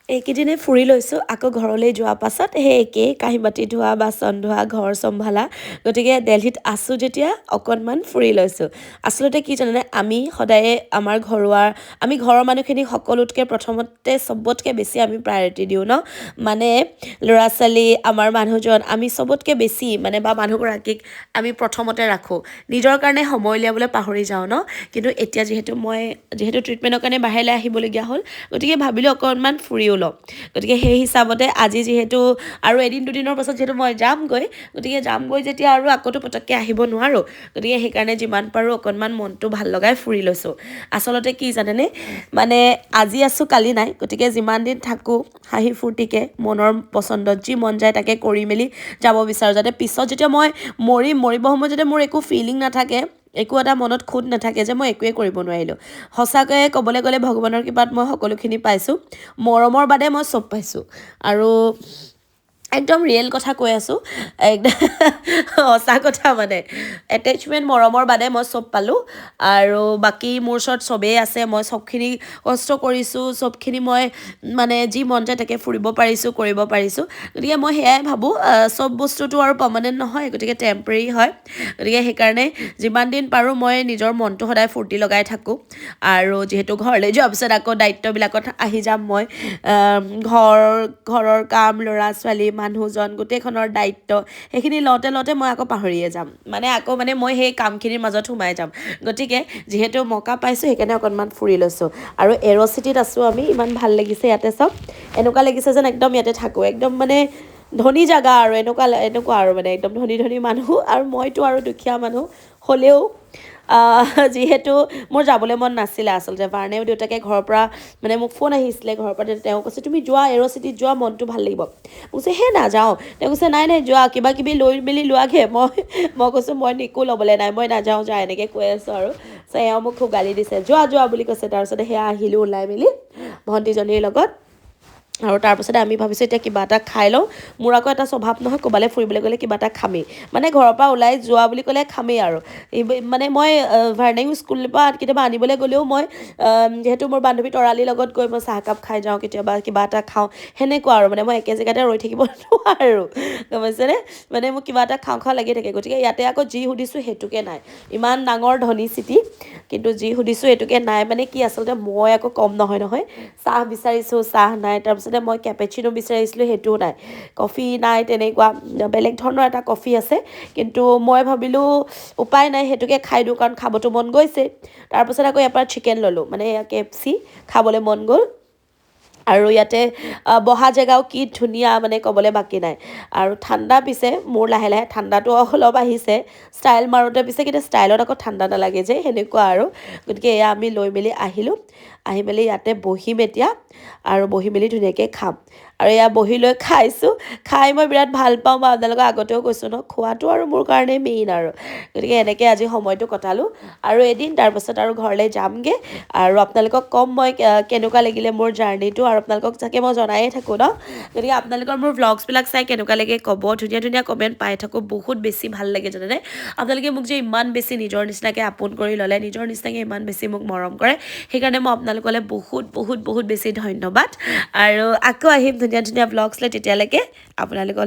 এইকেইদিনে ফুৰি লৈছোঁ আকৌ ঘৰলৈ যোৱাৰ পাছত সেই একেই কাঁহী বাতি ধোৱা বাচন ধোৱা ঘৰ চম্ভালা গতিকে দিল্লীত আছোঁ যেতিয়া অকণমান ফুৰি লৈছোঁ আচলতে কি জানেনে আমি সদায়ে আমি ঘৰৰ মানুহখিনি সকলোতকৈ প্ৰথমতে চবতকৈ বেছি আমি প্ৰায়ৰিটি দিওঁ ন মানে ল'ৰা ছোৱালী আমাৰ মানুহজন আমি চবতকৈ বেছি মানে বা মানুহগৰাকীক আমি প্ৰথমতে ৰাখোঁ নিজৰ কাৰণে সময় উলিয়াবলৈ পাহৰি যাওঁ ন কিন্তু এতিয়া যিহেতু ট্ৰিটমেণ্টৰ কাৰণে বাহিৰলৈ আহিবলগীয়া হ'ল গতিকে ভাবিলোঁ অকণমান ফুৰিও ল'ম গতিকে সেই হিচাপতে আজি যিহেতু আৰু এদিন দুদিনৰ পাছত যিহেতু মই যামগৈ যেতিয়া আৰু আকৌতো পটককৈ আহিব নোৱাৰোঁ গতিকে সেইকাৰণে যিমান পাৰোঁ অকণমান মনটো ভাল লগাই ফুৰি লৈছোঁ আচলতে কি জানেনে মানে আজি আছোঁ কালি নাই গতিকে যিমান দিন থাকোঁ হাঁহি ফূৰ্তিকৈ মনৰ পচন্দত যি মন যায় তাকে কৰি মেলি যাব বিচাৰোঁ যাতে পিছত যেতিয়া মই মৰিব সময়ত যাতে মোৰ একো ফিলিং নাথাকে একো এটা মনত খুঁত নাথাকে যে মই একোৱে কৰিব নোৱাৰিলোঁ সঁচাকৈয়ে ক'বলৈ গ'লে ভগৱানৰ কৃপাত মই সকলোখিনি পাইছোঁ মৰমৰ বাদে মই চব পাইছোঁ আৰু একদম ৰিয়েল কথা কৈ আছোঁ একদম সঁচা কথা মানে এটেচমেণ্ট মৰমৰ বাদে মই চব পালোঁ আৰু বাকী মোৰ ওচৰত চবেই আছে মই চবখিনি কষ্ট কৰিছোঁ চবখিনি মই মানে যি মন যায় তাকে ফুৰিব পাৰিছোঁ কৰিব পাৰিছোঁ গতিকে মই সেয়াই ভাবোঁ চব বস্তুটো আৰু পাৰ্মানেণ্ট নহয় গতিকে টেম্পৰেৰী হয় গতিকে সেইকাৰণে যিমান দিন পাৰোঁ মই নিজৰ মনটো সদায় ফূৰ্তি লগাই থাকোঁ আৰু যিহেতু ঘৰলৈ যোৱাৰ পিছত আকৌ দায়িত্ববিলাকত আহি যাম মই ঘৰৰ কাম ল'ৰা ছোৱালী মানুহজন গোটেইখনৰ দায়িত্ব সেইখিনি লওঁতে মই আকৌ পাহৰিয়ে যাম মানে মই সেই কামখিনিৰ মাজত সোমাই যাম গতিকে যিহেতু মকা পাইছোঁ সেইকাৰণে অকণমান ফুৰি লৈছোঁ আৰু এৰ'চিটিত আছোঁ আমি ইমান ভাল লাগিছে ইয়াতে চব এনেকুৱা লাগিছে যেন একদম ইয়াতে থাকোঁ একদম মানে ধনী জেগা আৰু এনেকুৱা আৰু মানে একদম ধনী মানুহ আৰু মইতো আৰু দুখীয়া মানুহ হ'লেও যিহেতু মোৰ যাবলৈ মন নাছিলে আচলতে ভাৰ্ণেও দেউতাকে ঘৰৰ পৰা মানে মোক ফোন আহিছিলে ঘৰৰ পৰা তেওঁ কৈছে তুমি যোৱা এৰ'চিটিত যোৱা মনটো ভাল লাগিব মই কৈছে হে নাযাওঁ তেওঁ কৈছে নাই যোৱা কিবা কিবি লৈ মেলি লোৱাগৈ মই কৈছোঁ মই একো ল'বলৈ নাই মই নাযাওঁ যা এনেকৈ কৈ আছোঁ আৰু এওঁ মোক খুব গালি দিছে যোৱা বুলি কৈছে তাৰপিছতে সেয়া আহিলোঁ ওলাই মেলি ভণ্টিজনীৰ লগত আৰু তাৰপিছতে আমি ভাবিছোঁ এতিয়া কিবা এটা খাই লওঁ মোৰ আকৌ এটা স্বভাৱ নহয় ক'ৰবালৈ ফুৰিবলৈ গ'লে কিবা এটা খামেই মানে ঘৰৰ পৰা ওলাই যোৱা বুলি ক'লে খামেই আৰু মানে মই ভাৰ্ণেও স্কুলৰ পৰা কেতিয়াবা আনিবলৈ গ'লেও মই যিহেতু মোৰ বান্ধৱী তৰালিৰ লগত গৈ মই চাহকাপ খাই যাওঁ কেতিয়াবা কিবা এটা খাওঁ সেনেকুৱা আৰু মানে মই একে জেগাতে ৰৈ থাকিব নোৱাৰোঁ গম পাইছেনে মানে মোক কিবা এটা খাওঁ লাগি থাকে গতিকে ইয়াতে আকৌ যি সুধিছোঁ সেইটোকে নাই ইমান ডাঙৰ ধনী চিটি কিন্তু যি সুধিছোঁ সেইটোকে নাই মানে কি আচলতে মই আকৌ কম নহয় চাহ বিচাৰিছোঁ চাহ নাই তাৰপিছতে মই কেপেচিনো বিচাৰিছিলোঁ সেইটোও নাই কফি নাই তেনেকুৱা বেলেগ ধৰণৰ এটা কফি আছে কিন্তু মই ভাবিলোঁ উপায় নাই সেইটোকে খাই দিওঁ কাৰণ খাবতো মন গৈছে তাৰপিছত আকৌ ইয়াৰ পৰা চিকেন ল'লোঁ মানে KFC খাবলৈ মন গ'ল আৰু ইয়াতে বহা জেগাও কি ধুনীয়া মানে ক'বলৈ বাকী নাই আৰু ঠাণ্ডা পিছে মোৰ লাহে ঠাণ্ডাটো অলপ আহিছে ষ্টাইল মাৰোঁতে পিছে কিন্তু ষ্টাইলত আকৌ ঠাণ্ডা নালাগে যে সেনেকুৱা আৰু গতিকে এয়া আমি লৈ মেলি আহিলোঁ আহি মেলি ইয়াতে বহিম এতিয়া আৰু বহি মেলি ধুনীয়াকৈ খাম আৰু এয়া বহি লৈ খাই মই বিৰাট ভাল পাওঁ মই আপোনালোকক আগতেও কৈছোঁ ন খোৱাটো আৰু মোৰ কাৰণে মেইন আৰু গতিকে এনেকৈ আজি সময়টো কটালোঁ আৰু এদিন তাৰপাছত আৰু ঘৰলৈ যামগৈ আৰু আপোনালোকক ক'ম মই কেনেকুৱা লাগিলে মোৰ জাৰ্ণিটো আৰু আপোনালোকক চাগে মই জনায়ে থাকোঁ ন গতিকে আপোনালোকৰ মোৰ ভ্লগছবিলাক চাই কেনেকুৱা লাগে ক'ব ধুনীয়া কমেণ্ট পাই থাকোঁ বহুত বেছি ভাল লাগে জানেনে আপোনালোকে মোক যে ইমান বেছি নিজৰ নিচিনাকৈ আপোন কৰি ল'লে নিজৰ নিচিনাকৈ ইমান বেছি মোক মৰম কৰে সেইকাৰণে মই আপোনালোকলৈ বহুত বেছি ধন্যবাদ আৰু আকৌ আহিম ধুনীয়া ভ্লগছ লৈ তেতিয়ালৈকে আপোনালোকৰ